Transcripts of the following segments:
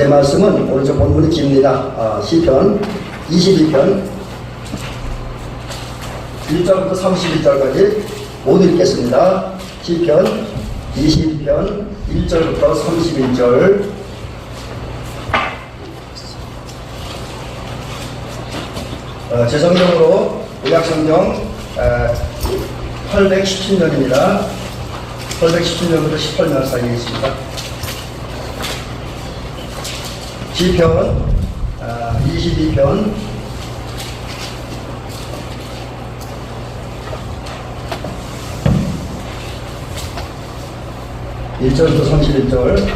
제 말씀은 오른쪽 본문이 깁니다. 시편 22편 1절부터 31절까지 못 읽겠습니다. 시편 22편 1절부터 31절. 제 성경으로 구약성경 817년입니다. 817년부터 18년 사이에 있습니다. 시편 22편 1절부터 31절.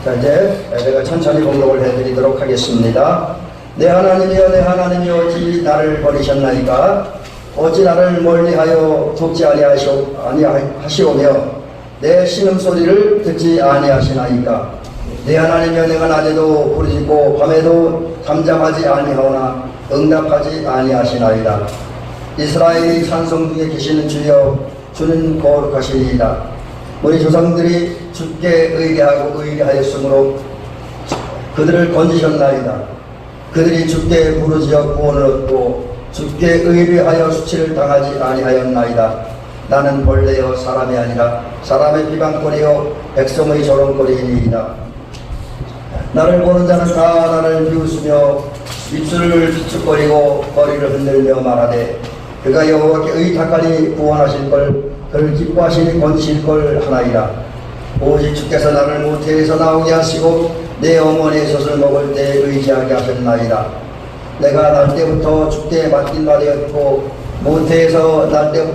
자, 이제 내가 천천히 공독을 해드리도록 하겠습니다. 내 하나님이여, 내 하나님이여, 어찌 나를 버리셨나이까? 어찌 나를 멀리하여 돕지 아니하시오며 내 신음소리를 듣지 아니하시나이까? 내 하나님이여, 내가 낮에도 부르짖고 밤에도 잠잠하지 아니하오나 응답하지 아니하시나이다. 이스라엘의 찬송 중에 계시는 주여, 주는 거룩하시니이다. 우리 조상들이 주께 의뢰하고 의뢰하였으므로 그들을 건지셨나이다. 그들이 주께 부르짖어 구원을 얻고 주께 의뢰하여 수치를 당하지 아니하였나이다. 나는 벌레여 사람이 아니라 사람의 비방거리여 백성의 조롱거리이니이다. 나를 보는 자는 다 나를 비웃으며 입술을 비축거리고 머리를 흔들며 말하되 그가 여호와께 의탁하니 구원하실 걸, 그를 기뻐하시니 건지실 걸 하나이다. 오직 주께서 나를 모태에서 나오게 하시고 내 어머니의 젖을 먹을 때 의지하게 하셨나이다. 내가 날 때부터 주께 맡긴 바 되었고 모태에서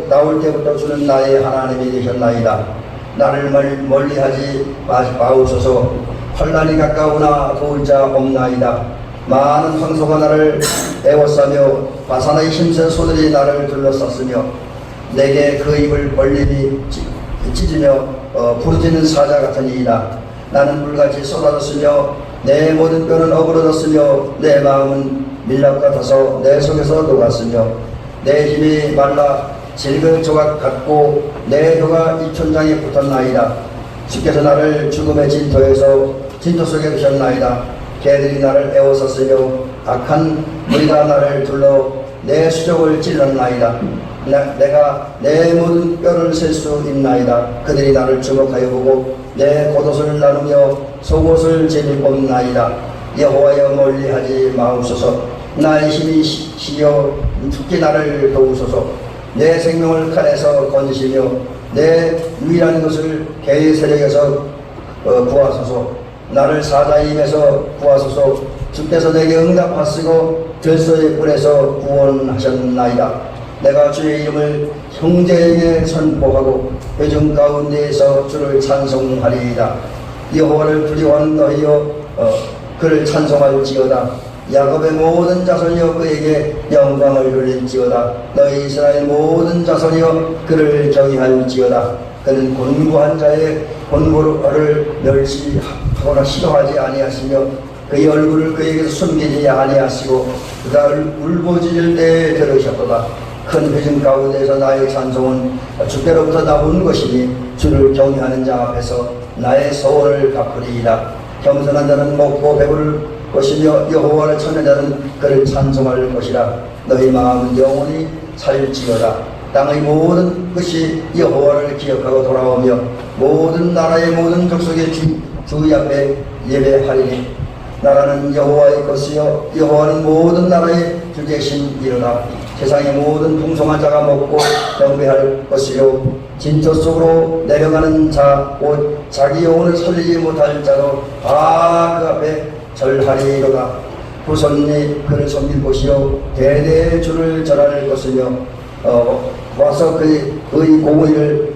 나올 때부터 주는 나의 하나님이 되셨나이다. 나를 멀리하지 마옵소서. 환난이 가까우나 도울 자 없나이다. 많은 황소가 나를 에워싸며 바산의 힘센 소들이 나를 둘러쌌으며 내게 그 입을 벌림이 찢으며 부르짖는 사자 같으니이다. 나는 물같이 쏟아졌으며 내 모든 뼈는 어그러졌으며 내 마음은 밀랍 같아서 내 속에서 녹았으며 내 힘이 말라 질그 조각 같고 내 혀가 입천장에 붙었나이다. 주께서 나를 죽음의 진토 속에 두셨나이다. 개들이 나를 에워쌌으며 악한 무리가 나를 둘러 내 수족을 찔렀나이다. 내가 내 모든 뼈를 셀 수 있나이다. 그들이 나를 주목하여 보고 내 겉옷을 나누며 속옷을 제비 뽑나이다. 여호와여 멀리하지 마옵소서. 나의 힘이 시여 죽게 나를 도우소서. 내 생명을 칼에서 건지시며 내 유일한 것을 개의 세력에서 구하소서. 나를 사자의 입에서 구하소서. 주께서 내게 응답하시고 들소의 뿔에서 구원하셨나이다. 내가 주의 이름을 형제에게 선포하고 회중 가운데에서 주를 찬송하리이다. 여호와를 두려워하는 너희여 그를 찬송할지어다. 야곱의 모든 자손이여 그에게 영광을 돌릴지어다. 너희 이스라엘 모든 자손이여 그를 경외할지어다. 그는 곤고한 자의 곤고를 멸시하거나 싫어하지 아니하시며 그의 얼굴을 그에게서 숨기지 아니하시고 그가 울부짖을 때에 들으셨도다. 큰 회중 가운데서 나의 찬송은 주께로부터 나온 것이니 주를 경외하는 자 앞에서 나의 소원을 갚으리이다. 겸손한 자는 먹고 배부를 것이며 여호와를 찾는 자는 그를 찬송할 것이라. 너희 마음은 영원히 살지어다. 땅의 모든 것이 여호와를 기억하고 돌아오며 모든 나라의 모든 족속의 주 앞에 예배하리니 나라는 여호와의 것이요 여호와는 모든 나라의 주제신이로다. 세상의 모든 풍성한 자가 먹고 경배할 것이요 진토 속으로 내려가는 자 곧 자기 영혼을 살리지 못할 자도 다 그 앞에 절하리로다. 후손이 그를 섬길 것이요 대대의 주를 절할 것이며 와서 그의 공의를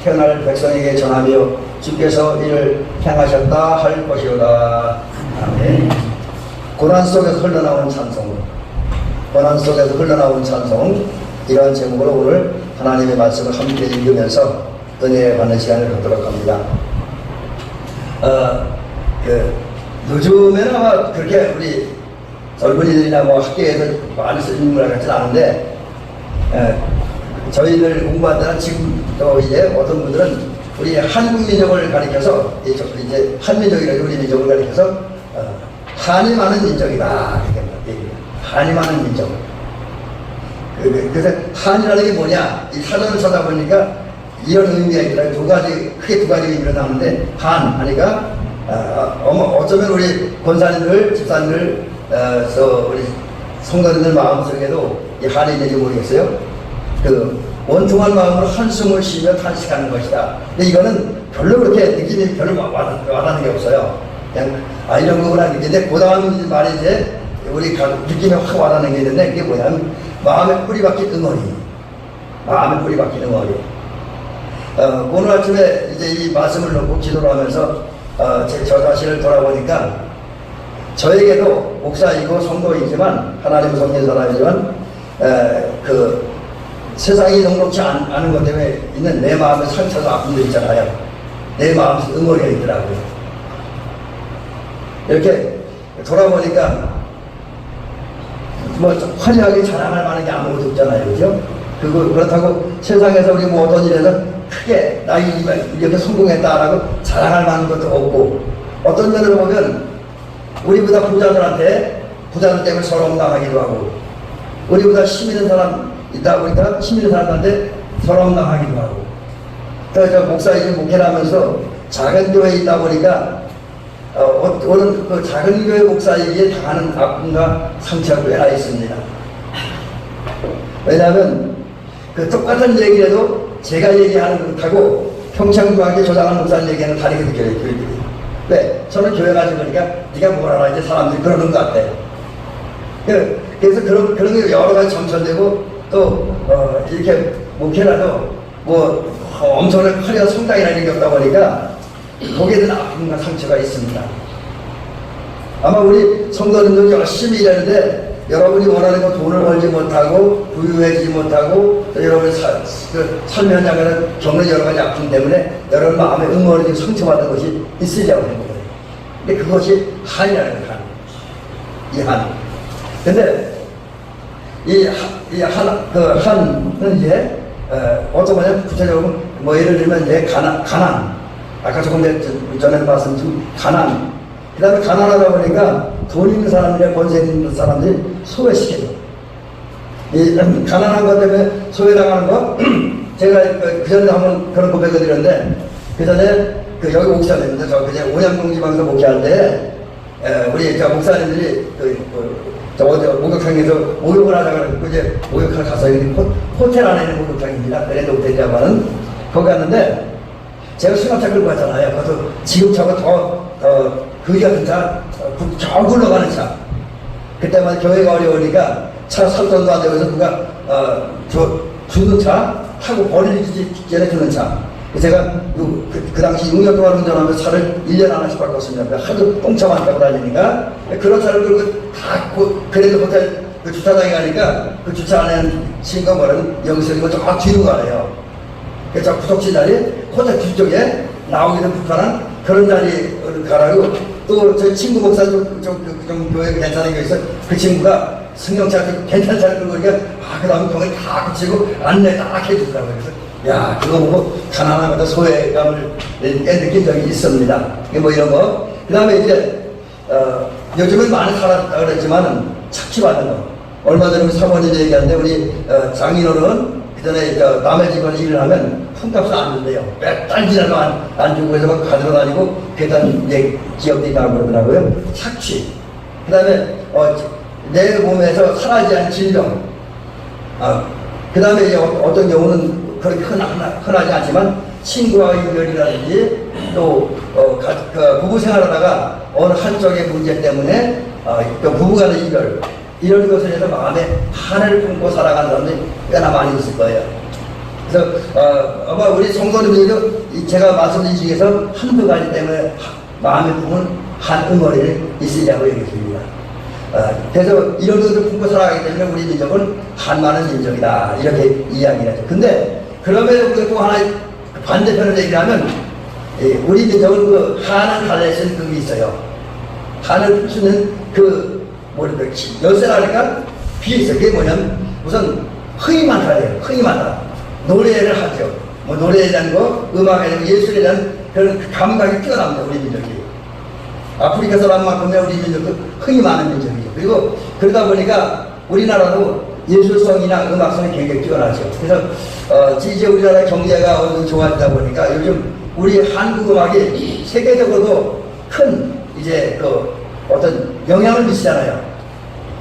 태어날 백성에게 전하며 주께서 이를 행하셨다 할 것이로다. 아멘. 고난 속에서 흘러나온 찬송, 고난 속에서 흘러나온 찬송, 이러한 제목으로 오늘 하나님의 말씀을 함께 읽으면서 은혜 받는 시간을 갖도록 합니다. 요즘에는 아마 그렇게 우리 젊은이들이나 뭐 학교에서 많이 쓰는 것 같지는 않은데 저희들 공부한 데는 지금 또 이제 어떤 분들은 우리 한국 민족을 가리켜서 이제 한민족이라고 우리 민족을 가리켜서 한이 많은 민족이다 이렇게 한이 많은 민족. 그래서 한이라는 게 뭐냐? 이 사전을 찾아보니까 이런 의미가 있더라. 크게 두 가지 의미로 나오는데 한 하니까 어쩌면 우리 권사님들, 집사님들, 우리 성도님들 마음속에도 이 한이 있는지 모르겠어요. 그 원통한 마음으로 한숨을 쉬며 탄식하는 것이다. 근데 이거는 별로 그렇게 느낌이 별로 와닿는 게 없어요. 그냥 이런 거구나 느끼는데 그 다음 말이 이제 우리 느낌이 확 와닿는 게 있는데 그게 뭐냐면 마음에 뿌리 박힌 응어리. 마음에 뿌리 박힌 응어리. 오늘 아침에 이제 이 말씀을 놓고 기도를 하면서 저 자신을 돌아보니까 저에게도 목사이고 성도이지만 하나님 섬기는 사람이지만 그 세상이 녹록지 않은 것 때문에 있는 내 마음의 상처도 아픔도 있잖아요. 내 마음속에 응어리가 있더라고요. 이렇게 돌아보니까 뭐 화려하게 자랑할 만한 게 아무것도 없잖아요. 그죠? 그렇다고 세상에서 우리 뭐 어떤 일에서 크게 나 이렇게 성공했다라고 자랑할 만한 것도 없고 어떤 면으로 보면 우리보다 부자들 때문에 서러움 당하기도 하고 우리보다 힘 있는 사람 있다 보니까 힘 있는 사람한테 서러움 당하기도 하고 그래서 목사이지 목회를 하면서 작은 교회에 있다 보니까 오늘 그 작은 교회 목사에게 당하는 아픔과 상처가 꽤나 있습니다. 왜냐하면 그 똑같은 얘기를 해도 제가 얘기하는 것하고 평창중학교 조장한 목사님 얘기하는 다르게 느껴요. 왜? 저는 교회 가지고 보니까 네가 뭘 알아 이제 사람들이 그러는 것 같아. 그래서 그런 게 여러 가지 점철되고 또 이렇게 목회라도 뭐 엄청나게 화려한 성당이나 이런 게 없다 보니까 거기에 대한 아픔과 상처가 있습니다. 아마 우리 성도님들 열심히 일하는데 여러분이 원하는 거 돈을 벌지 못하고 부유해지지 못하고 또 여러분의 삶 현장에는 겪는 여러 가지 아픔 때문에 여러분 마음에 응어리고 상처받은 것이 있으려고 하는 거예요. 근데 그것이 한이라는 거예요. 이 한. 근데 한은 이제 어떤 거냐 구체적으로 뭐 예를 들면 이제 가난. 아까 조금 전에 말씀드린 가난. 그 다음에 가난하다 보니까 돈 있는 사람들이나 권세 있는 사람들이 소외시켜요. 이 가난한 것 때문에 소외당하는 거, 제가 그 전에 한번 그런 고백을 드렸는데, 그 전에 여기 목사님인데, 저 그냥 온양동 지방에서 목회할 때, 우리 목사님들이 목욕탕에서 목욕을 하다가 이제 목욕탕을 가서 호텔 안에 있는 목욕탕입니다. 그랜드 호텔이라고 하는, 거기 갔는데, 제가 수납차 끌고 갔잖아요. 그것도 지급차가 거지 같은 차, 저 굴러가는 차. 그때만 교회가 어려우니까 차 살 돈도 안 되고 해서 누가 주는 차 타고 버리기 전에 주는 차. 제가 그 당시 6년 동안 운전하면서 차를 1년 하나씩 바꿨습니다. 하도 똥차만 타고 다니니까 그런 차를 끌고 다 그래도 호텔 그 주차장에 가니까 그 주차 안에는 신고버는 여기서 저 뒤로 가래요. 그래서 구석진 자리 호텔 뒤쪽에 나오기는 불편한 그런 자리를 가라고 또 저 친구 목사 좀 교회 괜찮은 게 있어. 그 친구가 승용차 괜찮은 차를 끌고 오니까 그 다음에 병을 다 붙이고 안내 딱 해주더라고요. 그래서 야 그거 보고 가난한 것도 소외감을 느낀 적이 있습니다. 뭐 이런 거. 그 다음에 이제 요즘은 많이 살았다 그랬지만은 착취받는 거. 얼마 전에 우리 사모님 얘기하는데 우리 장인어른 그전에 남의 집안 일을 하면 품값을 안 준대요. 몇 달 지나도 안 주고 해서 막 가지고 다니고 그랬던 기업도 있다고 그러더라고요. 착취. 그 다음에 내 몸에서 사라지지 않은 질병. 그 다음에 이제 어떤 경우는 그렇게 흔하지 않지만 친구와 이별이라든지 또 부부 생활하다가 어느 한쪽의 문제 때문에 또 부부간의 이별 이런 것에 대해서 마음에 한을 품고 살아가는 사람들이 꽤나 많이 있을 거예요. 그래서 아마 우리 성도님들도 제가 말씀드린 중에서 한두 가지 때문에 마음에 품은 한 응어리를 있으리라고 얘기했습니다. 그래서 이런 것을 품고 살아가기 때문에 우리 민족은 한 많은 민족이다 이렇게 이야기를 하죠. 근데 그럼에도 불구하고 하나 반대편을 얘기하면 우리 민족은 그 한을 달랠 수 있는 그게 있어요. 한을 풀 수 있는 뭐랄까 열쇠라니까 비에 있어요. 그게 뭐냐면 우선 흥이 많다 그래요. 흥이 많다. 노래를 하죠. 뭐 노래에 대한 거, 음악에 대한 예술에 대한 그런 감각이 뛰어납니다. 우리 민족이. 아프리카 사람만큼은 우리 민족도 흥이 많은 민족이죠. 그리고 그러다 보니까 우리나라도 예술성이나 음악성이 굉장히 뛰어나죠. 그래서 이제 우리나라 경제가 어느 정도 좋아지다 보니까 요즘 우리 한국 음악이 세계적으로도 큰 이제 그 어떤 영향을 미치잖아요.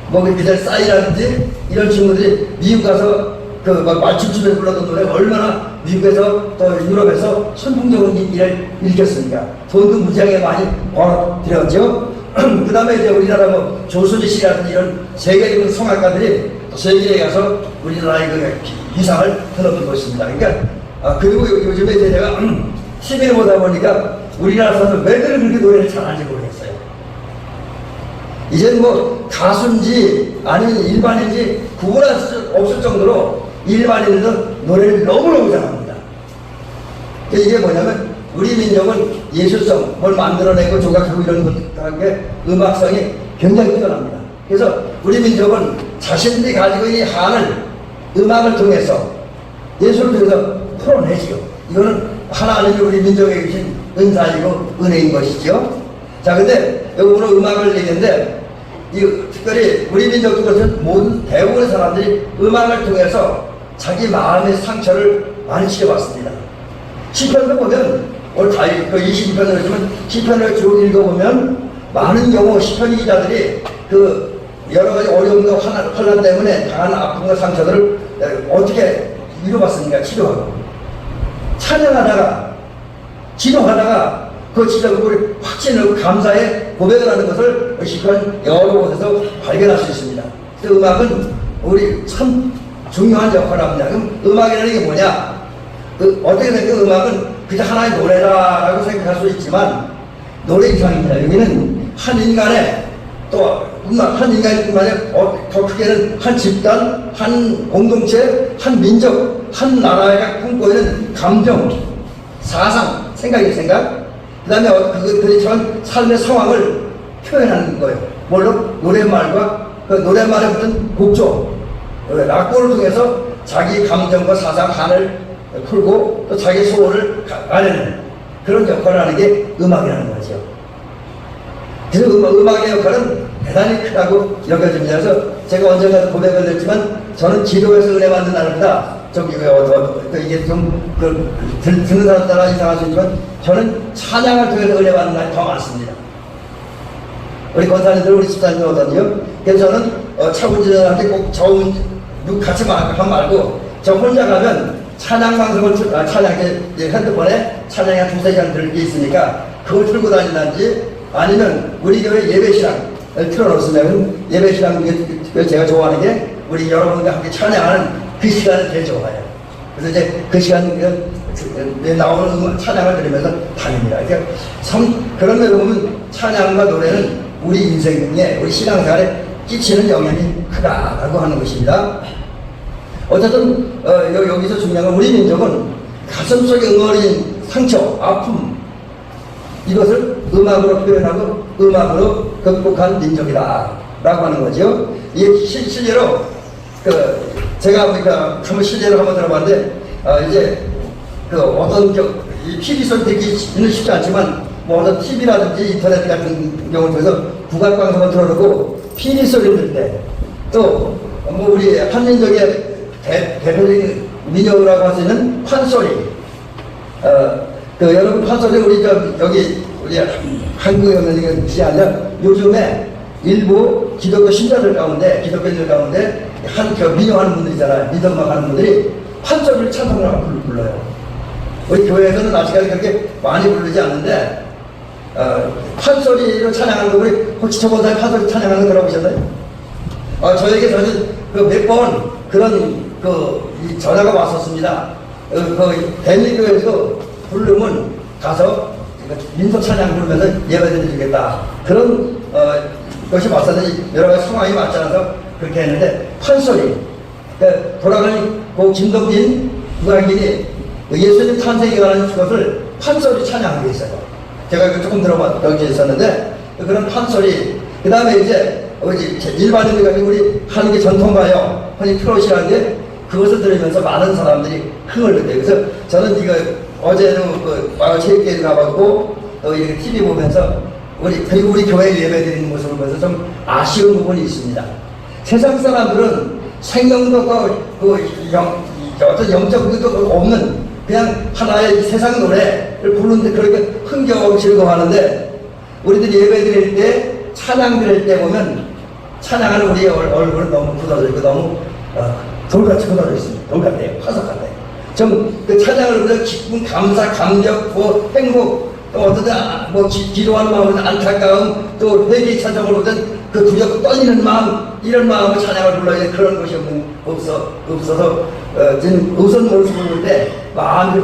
뭐 그들 싸이라든지 이런 친구들이 미국 가서 그 막 맞춤춤에서 불렀던 노래가 얼마나 미국에서 또 유럽에서 선풍적인 인기를 일으켰습니까? 돈도 무지하게 많이 벌어들였죠. 그 다음에 이제 우리나라 뭐 조순희 씨라든지 이런 세계적인 성악가들이 또 세계에 가서 우리나라의 그 위상을 드러내고 있습니다. 그러니까 그리고 요즘에 이제 제가 TV를 보다 보니까 우리나라 사람들 왜들 그렇게 노래를 잘하는지 모르겠어요. 이제 뭐 가수인지 아니면 일반인지 구분할 수 없을 정도로 일반인들은 노래를 너무너무 잘합니다. 이게 뭐냐면 우리 민족은 예술성, 뭘 만들어내고 조각하고 이런 것들에 음악성이 굉장히 뛰어납니다. 그래서 우리 민족은 자신들이 가지고 있는 한을 음악을 통해서 예술을 통해서 풀어내지요. 이거는 하나님이 우리 민족에 주신 은사이고 은혜인 것이죠. 자, 근데 여기 오늘 음악을 얘기했는데 특별히 우리 민족도 그렇지만 모든 대부분의 사람들이 음악을 통해서 자기 마음의 상처를 많이 치료받습니다. 시편을 보면 오늘 다윗 그 22편을 했지만 시편을 쭉 읽어보면 많은 경우 시편 기자들이 그 여러 가지 어려움과 환난 때문에 당한 아픔과 상처들을 어떻게 위로받습니까? 치료하고 찬양하다가 기도하다가 그 치료를 확신을 감사의 고백을 하는 것을 시편 여러 곳에서 발견할 수 있습니다. 그래서 음악은 우리 참 중요한 역할을 합니다. 그럼 음악이라는 게 뭐냐? 어떻게 생각해? 음악은 그냥 하나의 노래라고 생각할 수 있지만 노래 이상입니다. 여기는 한 인간의 또 한 인간뿐만 아니라 더 크게는 한 집단, 한 공동체, 한 민족, 한 나라가 품고 있는 감정, 사상, 생각 그 다음에 그들이 처한 삶의 상황을 표현하는 거예요. 물론 노랫말과 그 노랫말에 붙은 곡조, 낙고를 통해서 자기 감정과 사상 한을 풀고 또 자기 소원을 알리는 그런 역할을 하는 게 음악이라는 거죠. 그래서 음악의 역할은 대단히 크다고 여겨집니다. 그래서 제가 언젠가 고백을 했지만 저는 기도에서 은혜 받는 나라보다 이게 좀 듣는 사람 따라 이상할 수 있지만 저는 찬양을 통해서 은혜 받는 날이 더 많습니다. 우리 권사님들 우리 집사님들 어떠니요? 그래서 저는 차분지한테 꼭 같이 하면 말고 저 혼자 가면 찬양 방송을 찬양 핸드폰에 찬양이 한 2-3시간 들을 게 있으니까 그걸 틀고 다닌다든지 아니면 우리 교회 예배시랑 틀어놓으면 예배시랑 특별히 제가 좋아하는 게 우리 여러분과 함께 찬양하는 그 시간을 제일 좋아해요. 그래서 이제 그 시간 나오는 찬양을 들으면서 다닙니다. 그러니까 그런 데로 보면 찬양과 노래는 우리 인생에 우리 신앙생활에 끼치는 영향이 크다라고 하는 것입니다. 어쨌든 여기서 중요한 건 우리 민족은 가슴속에 응어린 상처, 아픔 이것을 음악으로 표현하고 음악으로 극복한 민족이다 라고 하는 거죠. 이게 실제로 제가 보니까 한번 실제로 한번 들어봤는데 이제 어떤 이 TV 소리 듣기는 쉽지 않지만 뭐 어떤 TV라든지 인터넷 같은 경우를 통해서 국악방송을 틀어놓고 피리 소리를 들 때 또 뭐 우리 한민족의 대표적인 민요라고 할 수 있는 판소리 여러분 판소리 우리 여기 우리 한국에 있는 것이 아니라 요즘에 일부 기독교 신자들 가운데 기독교인들 가운데 민요하는 분들이잖아요. 믿음막 하는 분들이 판소리를 찬송하고 불러요. 우리 교회에서는 아직까지 그렇게 많이 부르지 않는데 판소리로 찬양하는 거 우리 혹시 저번 달에 판소리 찬양하는 거 들어보셨나요? 저에게 사실 몇 번 그런 이 전화가 왔었습니다. 대미교에서 부르면 가서 민속 찬양 부르면서 예배드려 주겠다. 그런 것이 왔었는데 여러 가지 상황이 맞지 않아서 그렇게 했는데 판소리 돌아가는 김덕진 국악인이 예수님 탄생에 관한 것을 판소리 찬양하고 있어요. 제가 조금 들어본 적이 있었는데 그런 판소리 그 다음에 이제 일반인들이 우리 하는 게 전통가요. 흔히 트롯이라는 게 그것을 들으면서 많은 사람들이 흥을 느껴요. 그래서 저는 이거 어제는 그 마을 체육회에 가봤고 또 이렇게 TV 보면서 그리고 우리 교회 예배 드리는 모습을 보면서 좀 아쉬운 부분이 있습니다. 세상 사람들은 생명도 어떤 영적 것도 없는 그냥 하나의 세상 노래를 부르는데 그렇게 흥겨워하고 즐거워하는데 우리들이 예배 드릴 때 찬양 드릴 때 보면 찬양하는 우리의 얼굴은 너무 굳어져 있고 너무 돌같이 굳어져 있습니다. 돌 같아요. 화석 같아요. 좀 그 찬양을 부르면 기쁨, 감사, 감격, 행복, 또 어떤 기도하는 마음은 안타까움, 또 회개의 찬송을 보든 그 두렵고 떨리는 마음, 이런 마음으로 찬양을 불러야 돼. 그런 것이 없어서 지금 우선 모습을 볼 때 마음이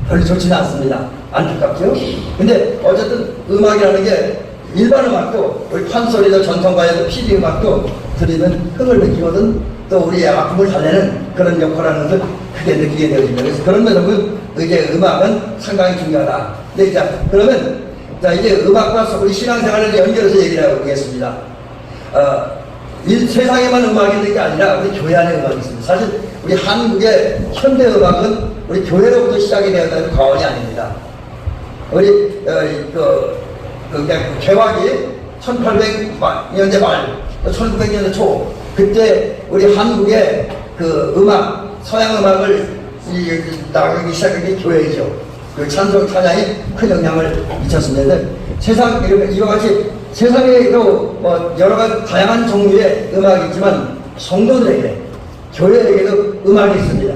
별로 좋지는 않습니다. 안타깝죠? 근데 어쨌든 음악이라는 게 일반 음악도 우리 판소리도 전통가요도 PD 음악도 들으면 흥을 느끼거든 또 우리의 아픔을 달래는 그런 역할을 하는 것을 크게 느끼게 되어집니다. 그래서 그런 면은 이제 음악은 상당히 중요하다. 네, 자, 그러면 자 이제 음악과 우리 신앙생활을 연결해서 얘기를 해보겠습니다. 세상에만 음악이 있는 게 아니라 우리 교회 안에 음악이 있습니다. 사실 우리 한국의 현대 음악은 우리 교회로부터 시작이 되었다는 과언이 아닙니다. 우리 개화기 1800년대 말, 1900년대 초 그때 우리 한국의 그 음악, 서양 음악을 나가기 시작한 게 교회이죠. 그 찬송 찬양이 큰 영향을 미쳤습니다. 세상 이와 같이 세상에도 여러 가지 다양한 종류의 음악이 있지만 성도들에게 교회에게도 음악이 있습니다.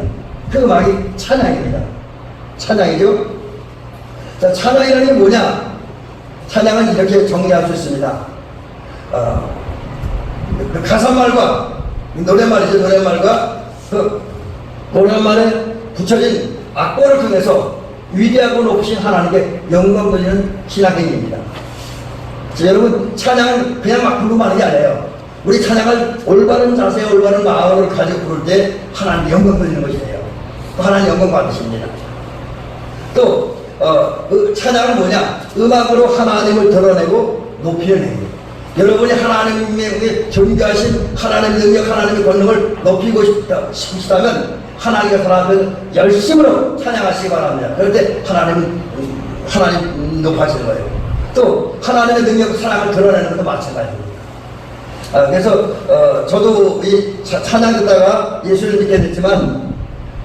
그 음악이 찬양입니다. 찬양이죠. 자, 찬양이라는 게 뭐냐? 찬양은 이렇게 정리할 수 있습니다. 그 가사말과 노랫말이죠. 노랫말과 그 노랫말에 붙여진 악보를 통해서 위대하고 높으신 하나님께 영광 돌리는 신앙행위입니다. 여러분 찬양은 그냥 막 부르면 하는 게 아니에요. 우리 찬양을 올바른 자세, 올바른 마음을 가지고 부를 때 하나님 영광 돌리는 것이에요. 또 하나님 영광 받으십니다. 또 찬양은 뭐냐? 음악으로 하나님을 드러내고 높이는 행위. 여러분이 하나님의 존귀하신 하나님의 능력, 하나님의 권능을 높이고 싶다면 하나님의 사람을 열심으로 찬양하시기 바랍니다. 그럴 때 하나님 높아지는 거예요. 또 하나님의 능력, 사랑을 드러내는 것도 마찬가지입니다. 그래서 저도 이 찬양 듣다가 예수를 믿게 됐지만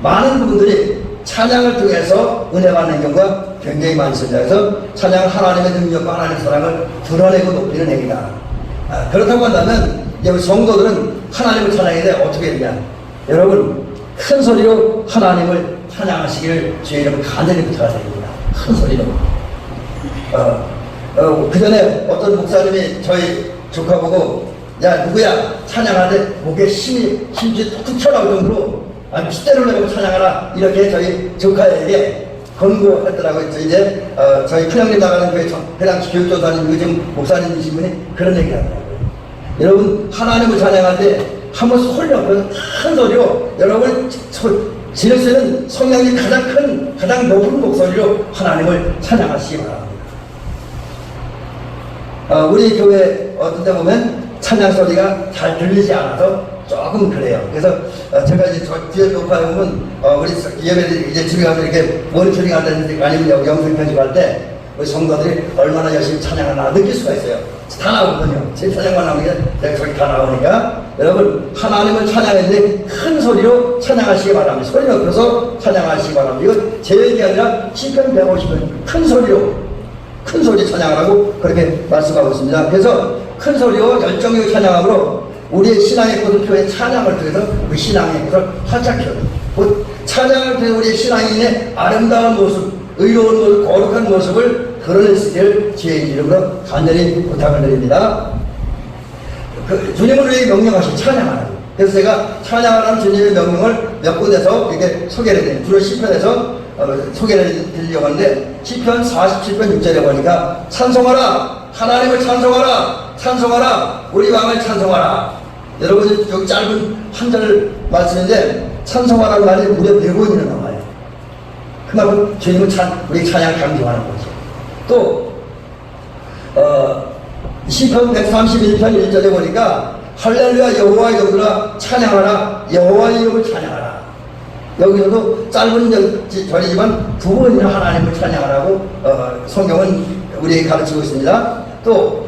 많은 분들이 찬양을 통해서 은혜 받는 경우가 굉장히 많습니다. 그래서 찬양은 하나님의 능력과 하나님의 사랑을 드러내고 높이는 행위다. 그렇다고 한다면 이제 우리 성도들은 하나님을 찬양해야 돼. 어떻게 했냐? 여러분 큰 소리로 하나님을 찬양하시기를 주의 이름 간절히 부탁드립니다. 큰 소리로. 그 전에 어떤 목사님이 저희 조카 보고 야 누구야 찬양하는데 목에 힘이 툭툭 튀어나올 정도로 핏대를 내고 찬양하라 이렇게 저희 조카에게 권고했더라고요. 이제 저희 큰형님 나가는 교회 그냥 교육조사님 요즘 목사님이신 분이 그런 얘기를 하더라고요. 여러분 하나님을 찬양할 때 한번 소리로 큰 소리로 여러분 지낼 수 있는 성량이 가장 높은 목소리로 하나님을 찬양하시기 바랍니다. 우리 교회 어떤 데 보면 찬양 소리가 잘 들리지 않아서 조금 그래요. 그래서 제가 이제 저 뒤에 녹화해 보면 우리 예배들이 이제 집에 가서 이렇게 모니터링 한다든지 아니면 영상 편집할 때 우리 성도들이 얼마나 열심히 찬양하나 느낄 수가 있어요. 다 나오거든요. 제 찬양만 나오는 게 저기 다 나오니까 여러분 하나님을 찬양했는데 큰 소리로 찬양하시기 바랍니다. 소리 높여서 찬양하시기 바랍니다. 이건 제 얘기 아니라 시편 150편 큰 소리 찬양하라고 그렇게 말씀하고 있습니다. 그래서 큰 소리로 열정적으로 찬양함으로 우리의 신앙의 꽃을 찬양을 통해서 우리 신앙의 꽃을 활짝 켜요. 찬양을 통해 우리의 신앙인의 아름다운 모습, 의로운 모습, 거룩한 모습을 드러낼 수 있기를 주의 이름으로 간절히 부탁을 드립니다. 주님은 우리에게 명령하신 찬양하라. 그래서 제가 찬양하라는 주님의 명령을 몇 군데서 이렇게 소개를 드립니다. 주로 시편에서 소개를 드리려고 하는데 시편 47편 6절에 보니까 찬송하라 하나님을 찬송하라 우리 왕을 찬송하라. 여러분 여기 짧은 한 절 말씀인데 찬송하라는 말이 무려 100번이나 나와요. 그만큼 주님은 우리 찬양 강조하는 거죠. 또 시편 131편 1절에 보니까 할렐루야 여호와의 이름으로 찬양하라 여호와의 이름을 찬양하라. 여기서도 짧은 절이지만 두 번이나 하나님을 찬양하라고 성경은 우리에게 가르치고 있습니다. 또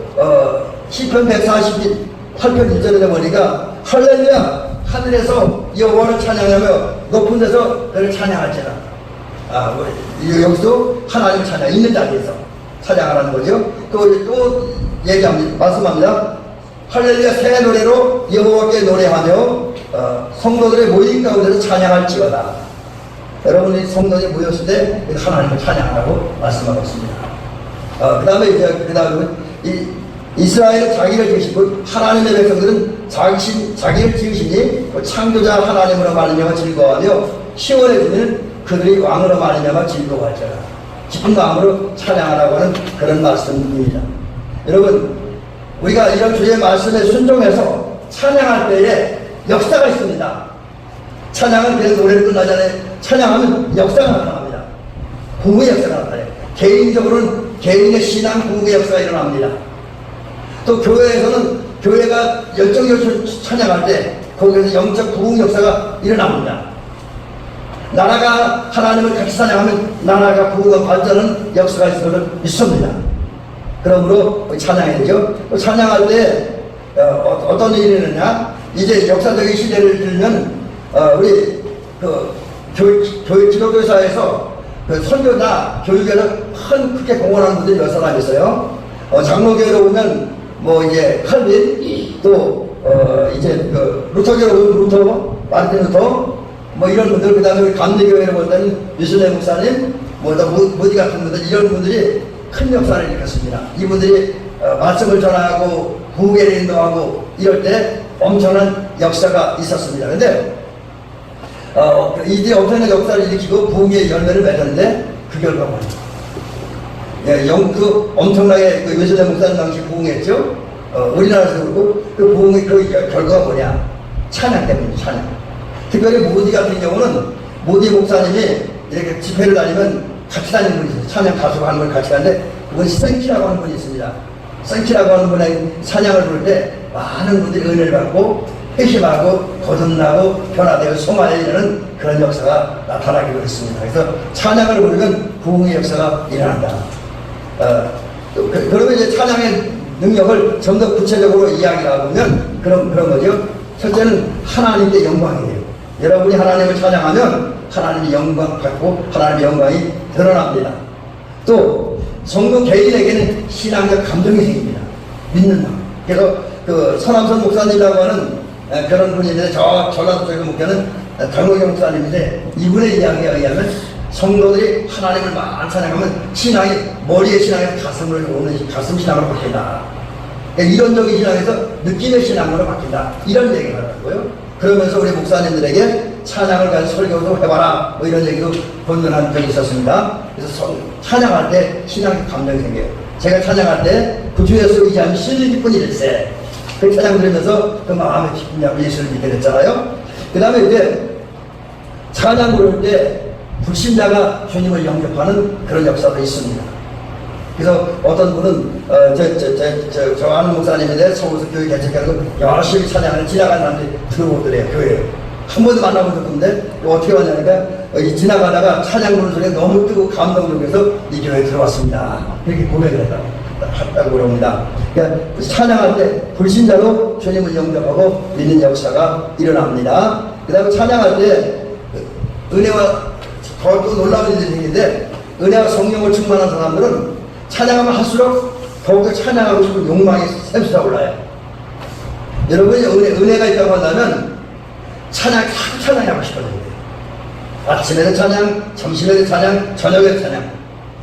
시편 148편 1절에 보니까 할렐루야 하늘에서 여호와를 찬양하며 높은 데서 그를 찬양할지라. 여기서 하나님을 찬양 있는 자리에서 찬양하라는 거죠. 또 얘기합니다. 말씀합니다. 할렐루야 새 노래로 여호와께 노래하며 성도들의 모임 가운데서 찬양할지어다. 여러분이 성도들이 모였을 때 하나님을 찬양하라고 말씀하고 있습니다. 그 다음에 이스라엘은 자기를 지으시고 하나님의 백성들은 자기를 지으시니 창조자 하나님으로 말미암아 즐거워하며 시온에서는 그들이 왕으로 말미암아 즐거워하리라. 기쁜 마음으로 찬양하라고 하는 그런 말씀입니다. 여러분, 우리가 이런 주의 말씀에 순종해서 찬양할 때에 역사가 있습니다. 찬양은 그래서 노래를 끝나지 않아요. 찬양하면 역사가 나타납니다. 부흥의 역사가 나타나요. 개인적으로는 개인의 신앙 부흥의 역사가 일어납니다. 또 교회에서는 교회가 열정적으로 찬양할 때 거기에서 영적 부흥 역사가 일어납니다. 나라가 하나님을 같이 찬양하면 나라가 부흥과 발전하는 역사가 있습니다. 그러므로 찬양해야 되죠. 또 찬양할 때 어떤 일이 일어나냐, 이제 역사적인 시대를 들면 우리 교회 지도교사에서 선교나 교육에서 크게 공헌하는 분들이 몇 사람 있어요. 장로교회로 오면 이제 칼빈, 또 이제 루터교로 오면 루터, 마르틴 루터, 이런 분들, 그 다음에 우리 감리교회로 볼 때는 유슬레 목사님, 모디 같은 분들, 이런 분들이 큰 역사를 일으켰습니다. 이분들이 말씀을 전하고 부흥회를 인도하고 이럴 때 엄청난 역사가 있었습니다. 근데 이들이 엄청난 역사를 일으키고 부흥의 열매를 맺었는데 그 결과가 뭐예요? 엄청나게 유슬레 목사님 당시 부흥했죠. 우리나라에서 그렇고 그 부흥의 그 결과가 뭐냐? 찬양 때문이죠. 찬양. 특별히 모디 같은 경우는 모디 목사님이 이렇게 집회를 다니면 같이 다니는 분이 있어요. 찬양 가수가 하는 걸 같이 가는데 그분이 생키라고 하는 분이 있습니다. 생키라고 하는 분의 찬양을 부를 때 많은 분들이 은혜를 받고 회심하고 거듭나고 변화되고 성화되는 그런 역사가 나타나기로 했습니다. 그래서 찬양을 부르면 부흥의 역사가 일어난다. 그러면 이제 찬양의 능력을 좀 더 구체적으로 이야기를 하면 그런 거죠. 첫째는 하나님께 영광이 돼요. 여러분이 하나님을 찬양하면 하나님의 영광 받고 하나님의 영광이 드러납니다. 또 성도 개인에게는 신앙적 감동이 생깁니다. 믿는 마음. 그래서 서남선 목사님이라고 하는 그런 분이 있는데 전라도 쪽에 목회는 장로교 목사님인데 이분의 이야기에 의하면 성도들이 하나님을 많이 찬양하면 신앙이 머리의 신앙에서 가슴으로 오는 가슴 신앙으로 바뀐다. 이론적인 신앙에서 느낌의 신앙으로 바뀐다. 이런 얘기가 나왔고요. 그러면서 우리 목사님들에게 찬양을 가지고 설교도 해봐라. 이런 얘기도 권면한 적이 있었습니다. 그래서 찬양할 때 신앙의 감정이 생겨요. 제가 찬양할 때 구주 예수 의지하면 신이 기쁜 일일세. 그 찬양 들으면서 그 마음의 기쁨이 예수를 믿게 됐잖아요. 그 다음에 이제 찬양 부를 때 불신자가 주님을 영접하는 그런 역사도 있습니다. 그래서 어떤 분은 저 아는 목사님인데 서울서 교회 개척하고 열심히 찬양하는 지나가는 사람들이 들어오더래요. 교회에 한 번도 만나본 적도 없는데 어떻게 왔냐니까 지나가다가 찬양 부르는 소리가 너무 뜨고 감동적이어서 이 교회에 들어왔습니다. 이렇게 고백을 했다고 그럽니다. 그러니까 찬양할 때 불신자로 주님을 영접하고 믿는 역사가 일어납니다. 그 다음에 찬양할 때 은혜와 더 또 놀라운 일이 생기는데 은혜와 성령을 충만한 사람들은 찬양하면 할수록 더욱더 찬양하고 싶은 욕망이 샘솟아 올라요. 여러분이 은혜가 있다고 한다면 자꾸 찬양하고 싶어져요. 아침에는 찬양, 점심에는 찬양, 저녁에는 찬양,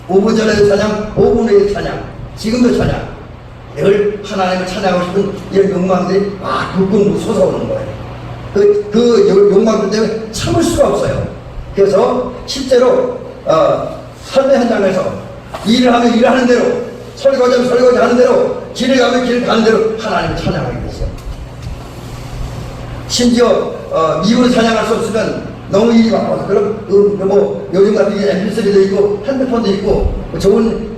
5분 전에는 찬양, 5분 후에는 찬양, 지금도 찬양. 늘 하나님을 찬양하고 싶은 이런 욕망들이 막 불끈 솟아오는 거예요. 그 욕망들 때문에 참을 수가 없어요. 그래서 실제로 삶의 현장에서 일을 하면 일하는 대로, 설거지하면 설거지하는 대로, 길을 가면 길 가는 대로 하나님을 찬양하게 됐어요. 심지어 미국을 찬양할 수 없으면 너무 일이 많아서 그럼 요즘 같은 MP3도 있고 핸드폰도 있고 좋은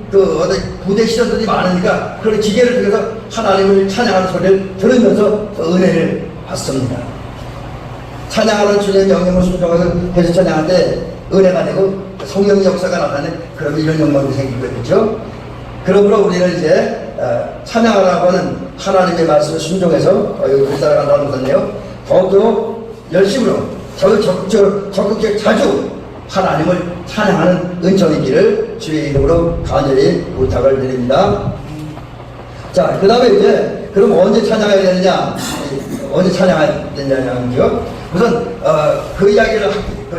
부대 시설들이 많으니까 그런 기계를 통해서 하나님을 찬양하는 소리를 들으면서 은혜를 받습니다. 찬양하는 주님의 명령을 순종해서 계속 찬양할 때 은혜가 되고 성령 역사가 나타나는 그러면 이런 영광이 생기거든요. 그러므로 우리는 이제 찬양하라고 하는 하나님의 말씀을 순종해서 여기 우리나라가 나누거든요. 더욱더 열심으로 적극적으로 자주 하나님을 찬양하는 은총이기를 주의 이름으로 간절히 부탁을 드립니다. 자, 그 다음에 이제 그럼 언제 찬양해야 되느냐, 언제 찬양해야 되느냐죠. 우선 그 이야기를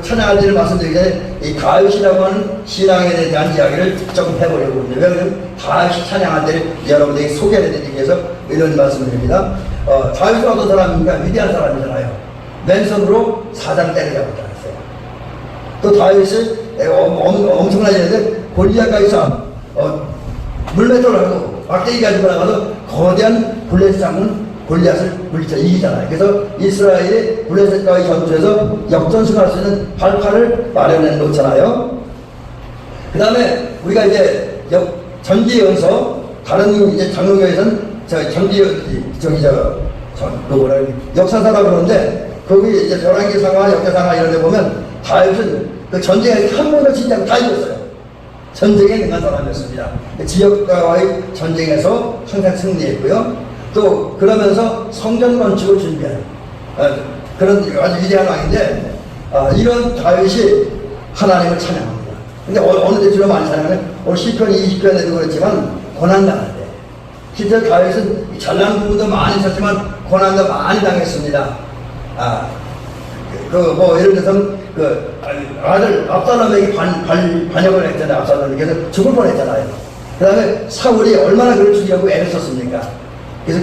찬양할 때를 말씀드리기 전에 이 다윗이라고 하는 신앙에 대한 이야기를 조금 해보려고 합니다. 왜냐하면 다윗이 찬양할 때를 여러분들에게 소개를 해드리기 위해서 이런 말씀을 드립니다. 다윗은 어떤 사람입니까? 위대한 사람이잖아요. 맨손으로 사장 때려잡았다 했어요. 또 다윗이 엄청난 일인데 골리앗과 싸움, 물맷돌을 하고 막대기 가지고 나가서 거대한 블레셋 장군 골리앗을 물리쳐 이기잖아요. 그래서 이스라엘이 블레셋과의 전투에서 역전승할 수 있는 발판을 마련해 놓잖아요. 그 다음에 우리가 이제 전기연서, 다른 이제 장로교에서는 역사사라고 그러는데, 거기 이제 열왕기상하, 역대상하 이런 데 보면 다윗은 그 전쟁에 한 번도 지지 않고 다 이겼어요. 전쟁에 능한 사람이었습니다. 지역과의 전쟁에서 항상 승리했고요. 또 그러면서 성전 건축을 준비하는 그런 아주 위대한 왕인데, 이런 다윗이 하나님을 찬양합니다. 근데 어느 데 주로 많이 찬양하면 오늘 시편 20편에도 그렇지만 고난당할 때, 실제 다윗은 잘난 부분도 많이 있었지만 고난도 많이 당했습니다. 예를 들어서 아들 압살롬에게 반역을 했잖아요. 압살롬이. 그래서 죽을 뻔했잖아요. 그 다음에 사울이 얼마나 그를 죽이려고 애를 썼습니까? 그래서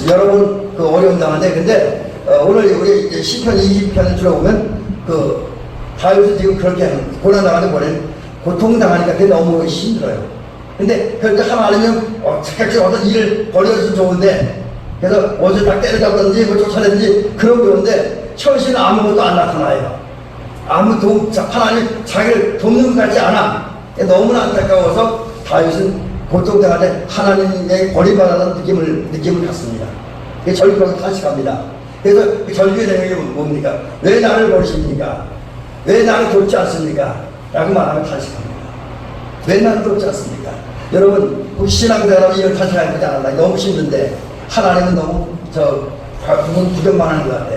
여러 번 어려움 당한데, 근데 오늘 우리 시편 20편을 들어보면 다윗은 지금 그렇게 고난당하는 보내는 고통당하니까 그게 너무 힘들어요. 근데 그러니까 하나님은 착각지 어떤 일을 벌여줘서 좋은데, 그래서 어제 딱 때려잡았는지 뭐 쫓아냈는지 그런 그런데 현실은 아무것도 안 나타나요. 하나님 자기를 돕는 것 같지 않아. 너무나 안타까워서 다윗은 고통당할 하나님의 버림받았다는 느낌을 갖습니다. 절규하고 탄식합니다. 그래서 절규의 내용이 뭡니까? 왜 나를 버리십니까? 왜 나를 돕지 않습니까? 라고 말하면 탄식합니다. 왜 나를 돕지 않습니까? 여러분, 신앙생활하면 이런 탄식하지 않았나? 너무 힘든데 하나님은 너무 부정만 하는 것 같아.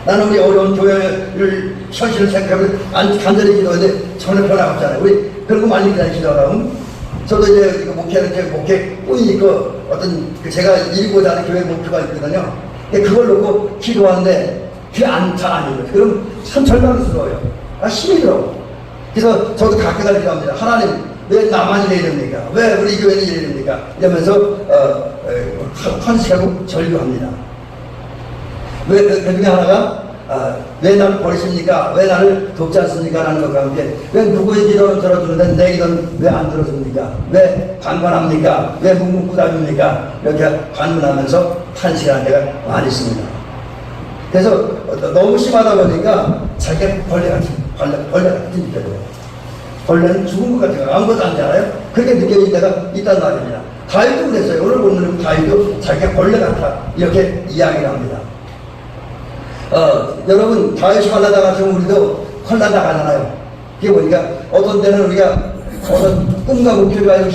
나는 우리 어려운 교회를 현실을 생각하면 간절히 기도하는데 전혀 변화가 없잖아요. 우리 그런 거 많이 기도하면 저도 이제 목회하는 목회 꿈이니까 제가 이루고자 하는 교회 목표가 있거든요. 근데 그걸 놓고 기도하는데 그게 잘 안 이루어요. 그럼 참 절망스러워요. 힘이 들어. 그래서 저도 가끔가다 기도합니다. 하나님, 왜 나만 이래 이럽니까? 왜 우리 교회는 이래 이럽니까? 이러면서 탄식하고 절규합니다. 왜 그 중에 하나가 왜 나를 버리십니까? 왜 나를 돕지 않습니까? 라는 것과 함께 왜 누구의 기도는 들어주는데 내 기도는 왜 안 들어줍니까? 왜 반관합니까? 왜 묵묵부답입니까? 이렇게 반문하면서 탄식하는 데가 많이 있습니다. 그래서 너무 심하다 보니까 자기가 벌레같이 느껴져요. 벌레는 죽은 것 같아요. 아무것도 안 자라요. 그렇게 느껴질 때가 있단 말입니다. 다윗도 그랬어요. 오늘 보면 다윗도 자기가 벌레 같아 이렇게 이야기를 합니다. 여러분, 다윗이 헐나당하면 우리도 헐나당하잖아요. 그게 보니까 어떤 때는 우리가 어떤 꿈과 목표를 가지고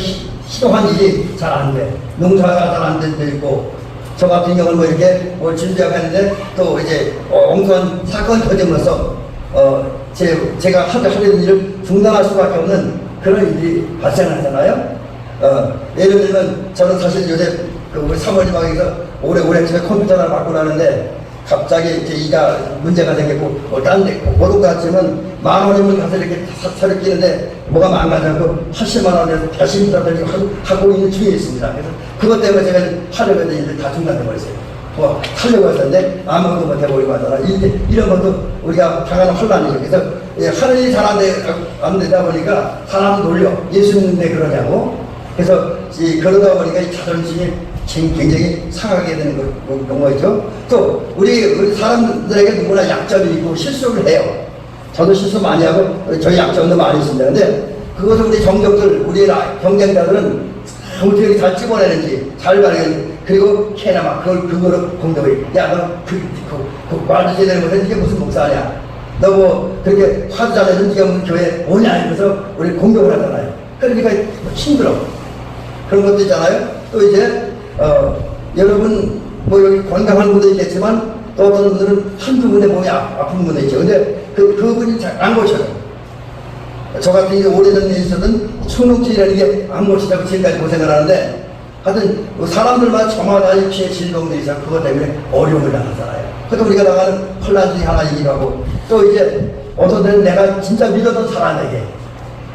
시도한 일이 잘 안 돼. 농사가 잘 안 될 때 있고, 저 같은 경우는 뭐 이렇게 뭘 준비하고 했는데 또 이제 엉뚱한 사건 터짐으로써 제가 하려는 일을 중단할 수밖에 없는 그런 일이 발생하잖아요. 예를 들면 저는 사실 요새 우리 사모님하고서 오래 집에 컴퓨터 하나 바꾸라는데 갑자기 이제 이가 문제가 생겼고 딴 데 고독 같으면 10,000원이면 가서 이렇게 사를 끼는데 뭐가 망가져서 80만 원에서 다시 힘들다고 하고 있는 중에 있습니다. 그래서 그것 때문에 제가 하려고 했던 일을 다 중단해 버렸어요. 하려고 했었는데 아무것도 못 해버리고 하잖아. 이런 것도 우리가 당하는 혼란이죠. 그래서 하는 일이 잘 안 되다 보니까 사람 놀려. 예수 믿는데 그러냐고. 그래서 그러다 보니까 이 자존심이 굉장히 상하게 되는 경우가 또 우리 사람들에게 누구나 약점이 있고 실수를 해요. 저도 실수 많이 하고 저희 약점도 많이 있습니다. 근데 그것을 우리 정적들, 우리 경쟁자들은 어떻게 잘 집어내는지 잘 발견. 그리고 캐나마 그거로 공격을 야너 그 말도 제대로 못해 이게 무슨 목사냐 너 뭐 그렇게 화도 잘해서 네가 무슨 교회 오냐 이러면서 우리 공격을 하잖아요. 그러니까 힘들어. 그런 것도 있잖아요. 또 이제 여러분 뭐 여기 건강한 분도 있겠지만 또 어떤 분들은 한두 분의 몸이 아픈 분도 있죠. 근데 그분이 잘 안 고쳐요. 저 같은 경우 오래전 일에 있었던 충농증이라는 게 안 고치자고 지금까지 고생을 하는데 하여튼 사람들마다 저마다 피해 질병들이 있어서 그것 때문에 어려움을 당하잖아요. 그래도 우리가 나가는 혼란 중에 하나이기도 하고 또 이제 어떤 때는 내가 진짜 믿었던 사람에게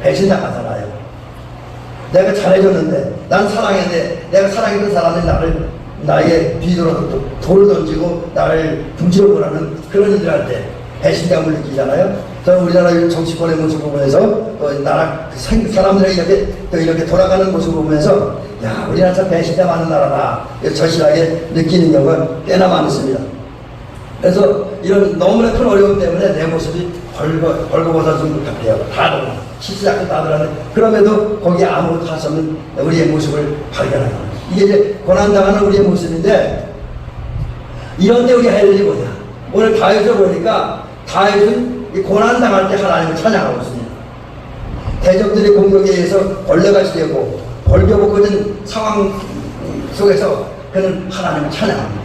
배신당하잖아요. 내가 잘해줬는데 난 사랑했는데 내가 사랑했던 사람이 나에게 뒤돌아서 돌을 던지고 나를 둥지로 보라는 그런 일을 할 때 배신감을 느끼잖아요. 저는 우리나라 정치권의 모습을 보면서 나라 사람들에게 이렇게 돌아가는 모습을 보면서 야 우리나라 참 배신감 많은 나라다 절실하게 느끼는 경우가 꽤나 많습니다. 그래서 이런 너무나 큰 어려움 때문에 내 모습이 벌거벗어진 것 같아요. 다 시시작도 다 들었는데 그럼에도 거기에 아무것도 할 수 없는 우리의 모습을 발견하는 거예요. 이게 이제 고난당하는 우리의 모습인데 이런 때 우리가 해야 될 일이 뭐냐. 오늘 다윗을 보니까 다윗은 이 고난당할 때 하나님을 찬양하고 있습니다. 대적들의 공격에 의해서 벌레같이 되고 벌겨벗겨진 상황 속에서 그는 하나님을 찬양합니다.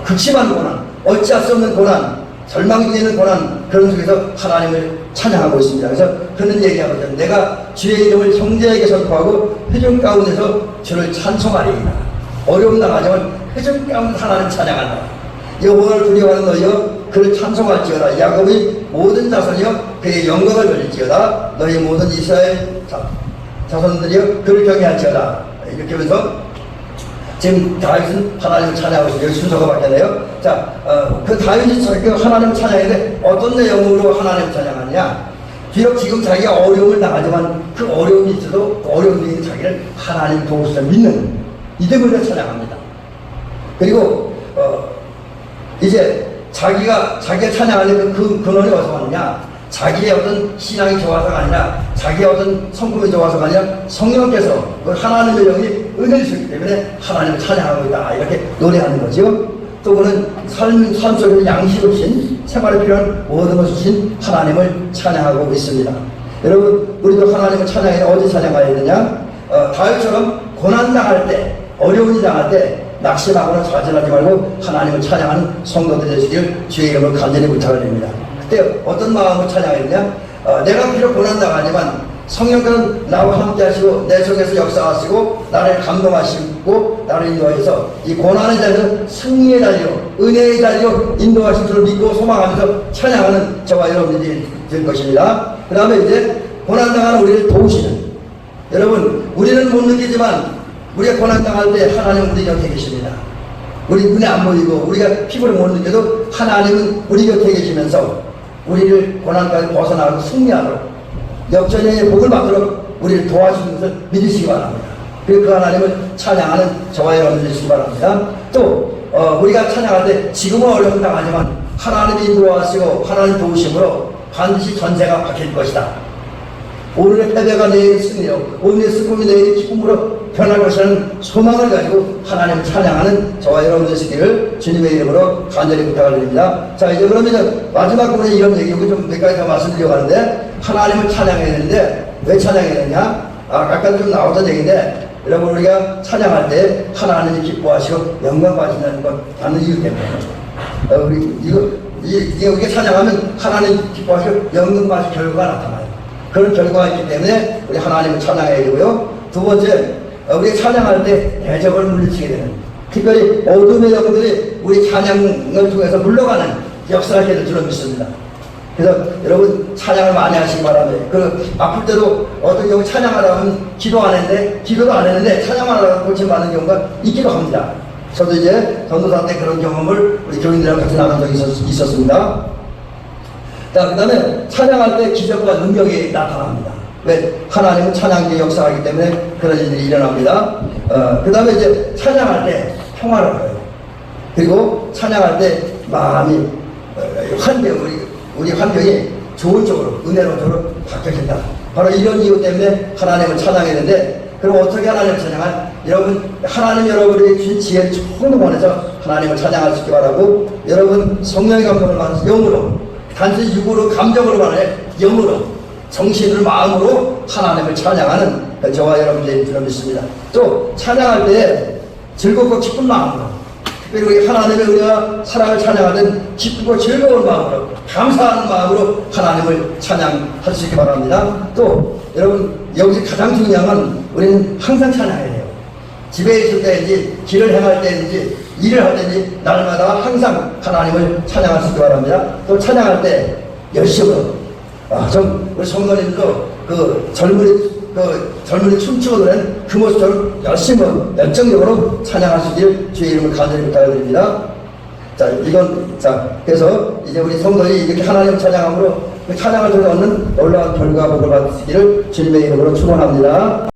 극심한 고난, 어찌할 수 없는 고난, 절망 중에 있는 고난 그런 속에서 하나님을 찬양하고 있습니다. 그래서 그는 얘기하거든요. 내가 주의 이름을 형제에게 선포하고 회중 가운데서 주를 찬송하리이다. 어려움 당하지만 회중 가운데 하나님 찬양한다. 여호와를 두려워하는 너희여 그를 찬송할지어다. 야곱의 모든 자손이여 그의 영광을 돌릴지어다. 너희 모든 이스라엘 자손들이여 그를 경외할지어다. 이렇게 하면서 지금 다윗은 하나님을 찬양하고 있어요. 여기 순서가 바뀌었네요. 자, 그 다윗이 하나님을 찬양했는데 어떤 내용으로 하나님을 찬양하느냐? 비록 지금 자기가 어려움을 당하지만 그 어려움이 있어도 그 어려움 중에 자기를 하나님 도우시다 믿는 믿음을 찬양합니다. 그리고 이제 자기가 찬양하는 그 근원이 어디서 왔느냐? 자기의 어떤 신앙이 좋아서가 아니라 자기의 어떤 성품이 좋아서가 아니라 성령께서 그 하나님의 영이 은혜를 주기 때문에 하나님을 찬양하고 있다 이렇게 노래하는 거죠. 또 그는 삶 속에서 양식을 주신 생활에 필요한 모든 것을 주신 하나님을 찬양하고 있습니다. 여러분 우리도 하나님을 찬양해 어디 찬양해야 되냐? 다윗처럼 고난당할 때 어려움이 당할 때 낙심하거나 좌절하지 말고 하나님을 찬양하는 성도들 되시길 주의 이름으로 간절히 부탁을 드립니다. 그때 어떤 마음으로 찬양했냐? 내가 비록 고난당하지만 성령께서는 나와 함께 하시고 내 속에서 역사하시고 나를 감동하시고 나를 인도하셔서 이 고난의 자리에서 승리의 자리로 은혜의 자리로 인도하신 줄을 믿고 소망하면서 찬양하는 저와 여러분들이 될 것입니다. 그 다음에 이제 고난당하는 우리를 도우시는 여러분 우리는 못 느끼지만 우리가 고난당할 때 하나님은 우리 곁에 계십니다. 우리 눈에 안 보이고 우리가 피부를 못 느껴도 하나님은 우리 곁에 계시면서 우리를 고난까지 벗어나고 승리하도록 역전의 복을 받도록 우리를 도와주는 것을 믿으시기 바랍니다. 그리고 그 하나님을 찬양하는 저와 여러분들 되시기 바랍니다. 또 우리가 찬양할 때 지금은 어려움 당하지만 하나님이 인도하시고 하나님 도우심으로 반드시 전세가 바뀔 것이다. 오늘의 패배가 내일의 승리로 오늘의 슬픔이 내일의 기쁨으로 변할 것이라는 소망을 가지고 하나님을 찬양하는 저와 여러분 되시기를 주님의 이름으로 간절히 부탁을 드립니다. 자 이제 그러면 마지막 부분에 이런 얘기고 좀 몇 가지 더 말씀드리려고 하는데 하나님을 찬양해야 되는데 왜 찬양해야 되냐? 아까 좀 나오던 얘기인데 여러분 우리가 찬양할 때 하나님이 기뻐하시고 영광 받으시는 것 받는 이유 때문에 우리가 찬양하면 하나님 기뻐하시고 영광 받으실 결과가 나타나요. 그런 결과가 있기 때문에 우리 하나님을 찬양해야 되고요. 두 번째 우리가 찬양할 때 대적을 물리치게 되는 특별히 어둠의 영들이 우리 찬양을 통해서 물러가는 역사를 하게 될 줄로 믿습니다. 그래서 여러분 찬양을 많이 하시기 바랍니다. 그 아플 때도 어떤 경우 찬양하라면 기도 안 했는데 기도도 안 했는데 찬양만 하라고 고침받는 경우가 있기도 합니다. 저도 이제 전도사 때 그런 경험을 우리 교인들이랑 같이 나간 적이 있었습니다. 자, 그 다음에 찬양할 때 기적과 능력이 나타납니다. 왜? 하나님은 찬양의 역사하기 때문에 그런 일들이 일어납니다. 그 다음에 이제 찬양할 때 평화를 얻어요. 그리고 찬양할 때 마음이 우리 환경이 좋은 쪽으로 은혜로운 쪽으로 바뀌어진다. 바로 이런 이유 때문에 하나님을 찬양했는데 그럼 어떻게 하나님을 찬양할? 여러분 하나님 여러분의 주신 지혜 총동원해서 하나님을 찬양할 수 있기 바라고, 여러분 성령의 감동을 받아서 영으로, 단순히 육으로 감정으로만 아니라 영으로, 정신으로, 마음으로 하나님을 찬양하는 저와 여러분들이 줄을 믿습니다. 또 찬양할 때 즐겁고 기쁜 마음으로, 특별히 우리 하나님의 은혜와 사랑을 찬양하는 기쁘고 즐거운 마음으로, 감사하는 마음으로 하나님을 찬양할 수 있기 바랍니다. 또 여러분 여기서 가장 중요한 건 우리는 항상 찬양해야 돼요. 집에 있을 때인지 길을 행할 때인지 일을 할 때인지 날마다 항상 하나님을 찬양할 수 있기 바랍니다. 또 찬양할 때 열심히 우리 성도님들도 젊은이 춤추고 노래는 그 모습처럼 열심히 열정적으로 찬양할 수 있기를 주의 이름을 간절히 부탁드립니다. 그래서 이제 우리 성도들이 이렇게 하나님 찬양함으로 그 찬양을 통해 얻는 놀라운 결과 복을 받으시기를 주님의 이름으로 축원합니다.